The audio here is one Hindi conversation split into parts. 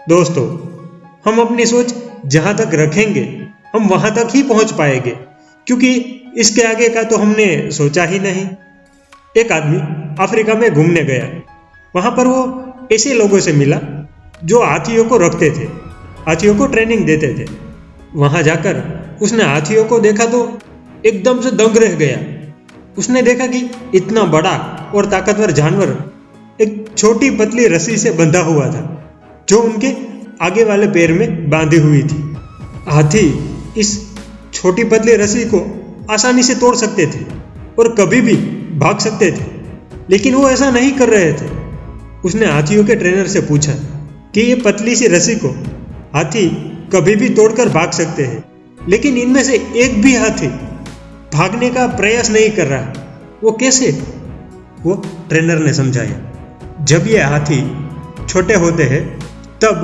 दोस्तों, हम अपनी सोच जहां तक रखेंगे हम वहां तक ही पहुंच पाएंगे, क्योंकि इसके आगे का तो हमने सोचा ही नहीं। एक आदमी अफ्रीका में घूमने गया। वहां पर वो ऐसे लोगों से मिला जो हाथियों को रखते थे, हाथियों को ट्रेनिंग देते थे। वहां जाकर उसने हाथियों को देखा तो एकदम से दंग रह गया। उसने देखा कि इतना बड़ा और ताकतवर जानवर एक छोटी पतली रस्सी से बंधा हुआ था, जो उनके आगे वाले पैर में बांधी हुई थी। हाथी इस छोटी पतली रस्सी को आसानी से तोड़ सकते थे और कभी भी भाग सकते थे, लेकिन वो ऐसा नहीं कर रहे थे। उसने हाथियों के ट्रेनर से पूछा कि ये पतली सी रस्सी को हाथी कभी भी तोड़कर भाग सकते हैं, लेकिन इनमें से एक भी हाथी भागने का प्रयास नहीं कर रहा, वो कैसे? वो ट्रेनर ने समझाया, जब ये हाथी छोटे होते हैं तब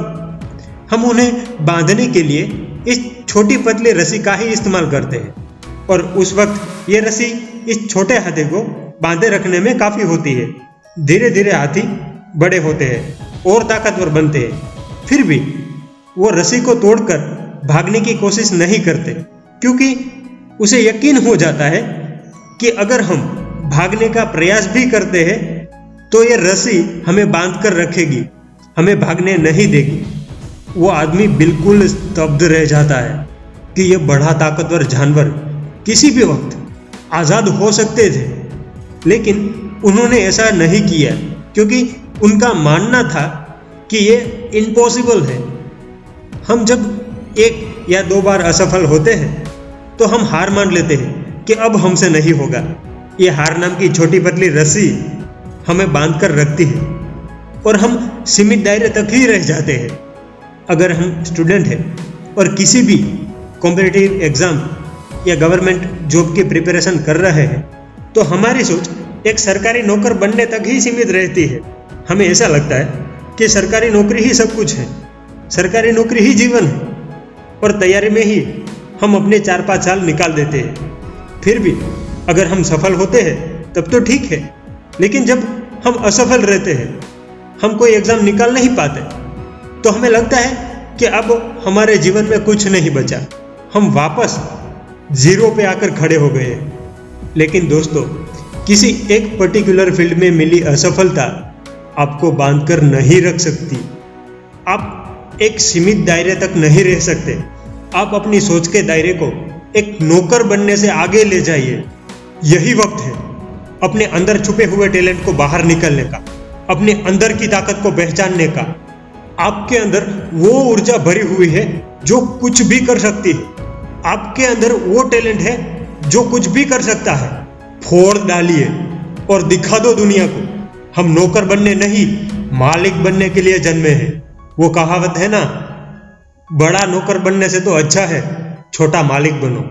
हम उन्हें बांधने के लिए इस छोटी पतली रस्सी का ही इस्तेमाल करते हैं, और उस वक्त ये रस्सी इस छोटे हाथी को बांधे रखने में काफ़ी होती है। धीरे धीरे हाथी बड़े होते हैं और ताकतवर बनते हैं, फिर भी वो रस्सी को तोड़कर भागने की कोशिश नहीं करते, क्योंकि उसे यकीन हो जाता है कि अगर हम भागने का प्रयास भी करते हैं तो ये रस्सी हमें बांध कर रखेगी, हमें भागने नहीं देगी। वो आदमी बिल्कुल स्तब्ध रह जाता है कि ये बड़ा ताकतवर जानवर किसी भी वक्त आज़ाद हो सकते थे, लेकिन उन्होंने ऐसा नहीं किया क्योंकि उनका मानना था कि ये इम्पॉसिबल है। हम जब एक या दो बार असफल होते हैं तो हम हार मान लेते हैं कि अब हमसे नहीं होगा। ये हार नाम की छोटी पतली रस्सी हमें बांध कर रखती है और हम सीमित दायरे तक ही रह जाते हैं। अगर हम स्टूडेंट हैं और किसी भी कॉम्पिटिटिव एग्ज़ाम या गवर्नमेंट जॉब की प्रिपरेशन कर रहे हैं तो हमारी सोच एक सरकारी नौकर बनने तक ही सीमित रहती है। हमें ऐसा लगता है कि सरकारी नौकरी ही सब कुछ है, सरकारी नौकरी ही जीवन है, और तैयारी में ही हम अपने 4-5 साल निकाल देते हैं। फिर भी अगर हम सफल होते हैं तब तो ठीक है, लेकिन जब हम असफल रहते हैं, हम कोई एग्ज़ाम निकाल नहीं पाते, तो हमें लगता है कि अब हमारे जीवन में कुछ नहीं बचा, हम वापस जीरो पे आकर खड़े हो गए। लेकिन दोस्तों, किसी एक पर्टिकुलर फील्ड में मिली असफलता आपको बांधकर नहीं रख सकती। आप एक सीमित दायरे तक नहीं रह सकते। आप अपनी सोच के दायरे को एक नौकर बनने से आगे ले जाइए। यही वक्त है अपने अंदर छुपे हुए टैलेंट को बाहर निकलने का, अपने अंदर की ताकत को पहचानने का। आपके अंदर वो ऊर्जा भरी हुई है जो कुछ भी कर सकती है। आपके अंदर वो टैलेंट है जो कुछ भी कर सकता है। फोड़ डालिए और दिखा दो दुनिया को, हम नौकर बनने नहीं, मालिक बनने के लिए जन्मे हैं। वो कहावत है ना, बड़ा नौकर बनने से तो अच्छा है छोटा मालिक बनो।